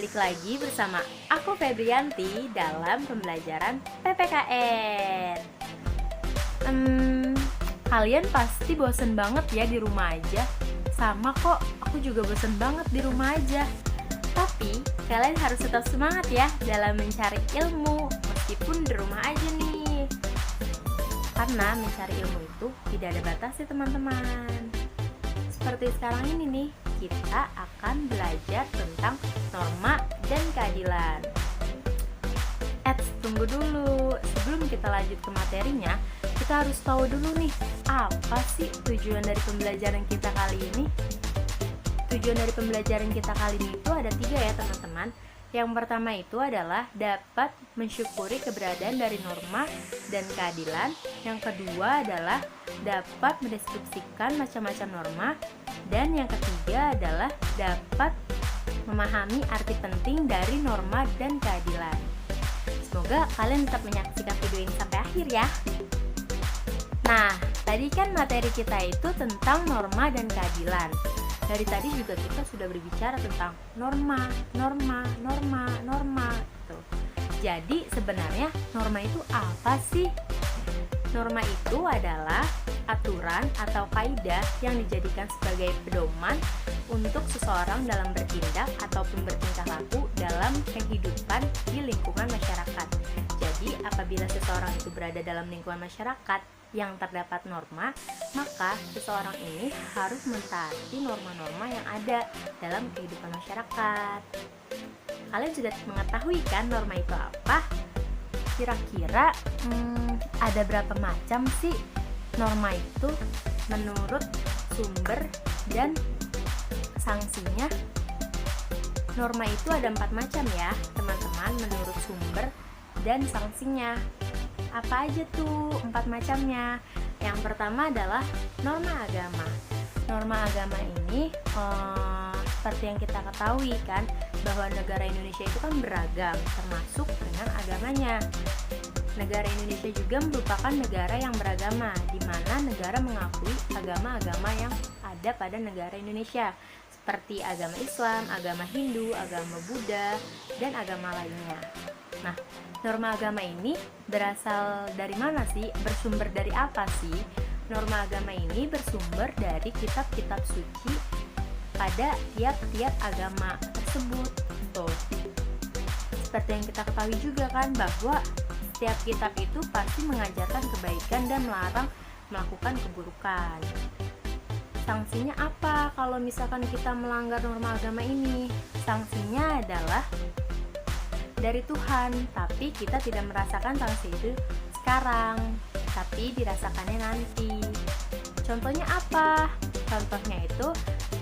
balik lagi bersama aku Febrianti dalam pembelajaran PPKN. Kalian pasti bosen banget ya di rumah aja. Sama kok, aku juga bosen banget di rumah aja. Tapi kalian harus tetap semangat ya dalam mencari ilmu meskipun di rumah aja nih. Karena mencari ilmu itu tidak ada batasnya teman-teman. Seperti sekarang ini nih, kita akan belajar tentang norma dan keadilan. Tunggu dulu. Sebelum kita lanjut ke materinya, kita harus tahu dulu nih, apa sih tujuan dari pembelajaran kita kali ini? Tujuan dari pembelajaran kita kali ini itu ada 3 ya teman-teman. Yang pertama itu adalah dapat mensyukuri keberadaan dari norma dan keadilan. Yang kedua adalah dapat mendeskripsikan macam-macam norma. Dan yang ketiga adalah dapat memahami arti penting dari norma dan keadilan. Semoga kalian tetap menyaksikan video ini sampai akhir ya. Nah, tadi kan materi kita itu tentang norma dan keadilan. Dari tadi juga kita sudah berbicara tentang norma gitu. Jadi sebenarnya norma itu apa sih? Norma itu adalah aturan atau kaidah yang dijadikan sebagai pedoman untuk seseorang dalam bertindak ataupun bertingkah laku dalam kehidupan di lingkungan masyarakat. Jadi apabila seseorang itu berada dalam lingkungan masyarakat yang terdapat norma, maka seseorang ini harus mentaati norma-norma yang ada dalam kehidupan masyarakat. Kalian sudah mengetahui kan norma itu apa? Kira-kira ada berapa macam sih norma itu menurut sumber dan sanksinya? Norma itu ada 4 macam ya teman-teman menurut sumber dan sanksinya. Apa aja tuh 4 macamnya? Yang pertama adalah norma agama. Norma agama ini seperti yang kita ketahui kan, bahwa negara Indonesia itu kan beragam, termasuk dengan agamanya. Negara Indonesia juga merupakan negara yang beragama, di mana negara mengakui agama-agama yang ada pada negara Indonesia, seperti agama Islam, agama Hindu, agama Buddha, dan agama lainnya. Nah, norma agama ini berasal dari mana sih? Bersumber dari apa sih? Norma agama ini bersumber dari kitab-kitab suci pada tiap-tiap agama tersebut. Tuh. Seperti yang kita ketahui juga kan, bahwa setiap kitab itu pasti mengajarkan kebaikan dan melarang melakukan keburukan. Sanksinya apa kalau misalkan kita melanggar norma agama ini? Sanksinya adalah dari Tuhan, tapi kita tidak merasakan sanksi itu sekarang, tapi dirasakannya nanti. Contohnya apa? Contohnya itu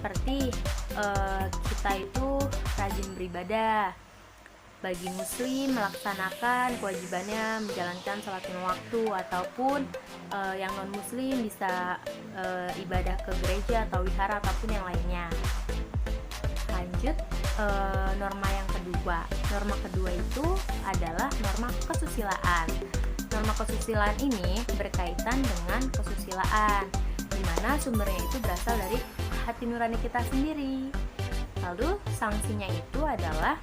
seperti kita itu rajin beribadah. Bagi muslim melaksanakan kewajibannya menjalankan sholat lima waktu, ataupun yang non muslim bisa ibadah ke gereja atau wihara ataupun yang lainnya. Lanjut, norma yang kedua. Norma kedua itu adalah norma kesusilaan. Norma kesusilaan ini berkaitan dengan kesusilaan, di mana sumbernya itu berasal dari hati nurani kita sendiri. Lalu sanksinya itu adalah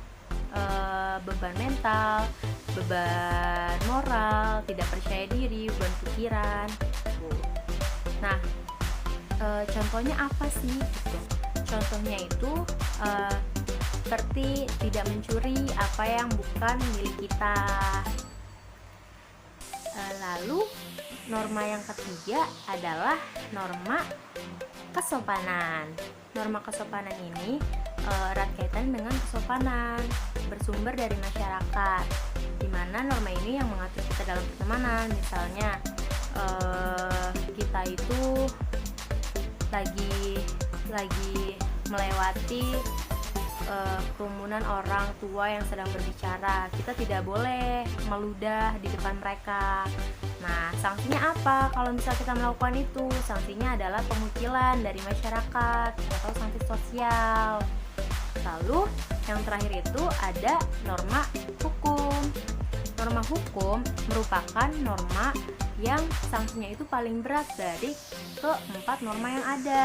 beban mental, beban moral, tidak percaya diri, beban pikiran. Nah, contohnya apa sih? Gitu. Contohnya itu seperti tidak mencuri apa yang bukan milik kita. Lalu norma yang ketiga adalah norma kesopanan. Norma kesopanan ini erat kaitan dengan kesopanan, bersumber dari masyarakat, di mana norma ini yang mengatur kita dalam pertemanan. Misalnya kita itu lagi melewati kerumunan orang tua yang sedang berbicara, kita tidak boleh meludah di depan mereka. Nah, sanksinya apa kalau misal kita melakukan itu? Sanksinya adalah pengucilan dari masyarakat atau sanksi sosial. Lalu yang terakhir itu ada norma hukum. Norma hukum merupakan norma yang sanksinya itu paling berat dari keempat norma yang ada.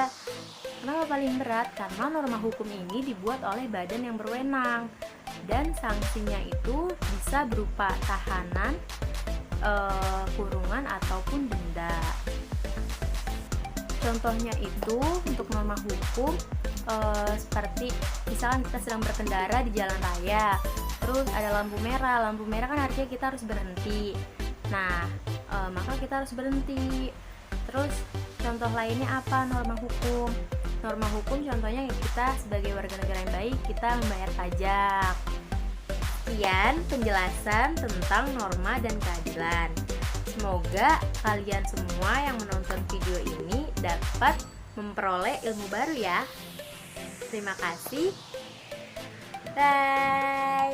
Kenapa paling berat? Karena norma hukum ini dibuat oleh badan yang berwenang. dan sanksinya itu bisa berupa tahanan, kurungan ataupun denda. Contohnya itu untuk norma hukum seperti misalkan kita sedang berkendara di jalan raya, terus ada lampu merah kan artinya kita harus berhenti. Nah, maka kita harus berhenti. Terus contoh lainnya apa? Norma hukum. Norma hukum contohnya kita sebagai warga negara yang baik, kita membayar pajak. Sekian penjelasan tentang norma dan keadilan. Semoga kalian semua yang menonton video ini dapat memperoleh ilmu baru ya. Terima kasih. Bye.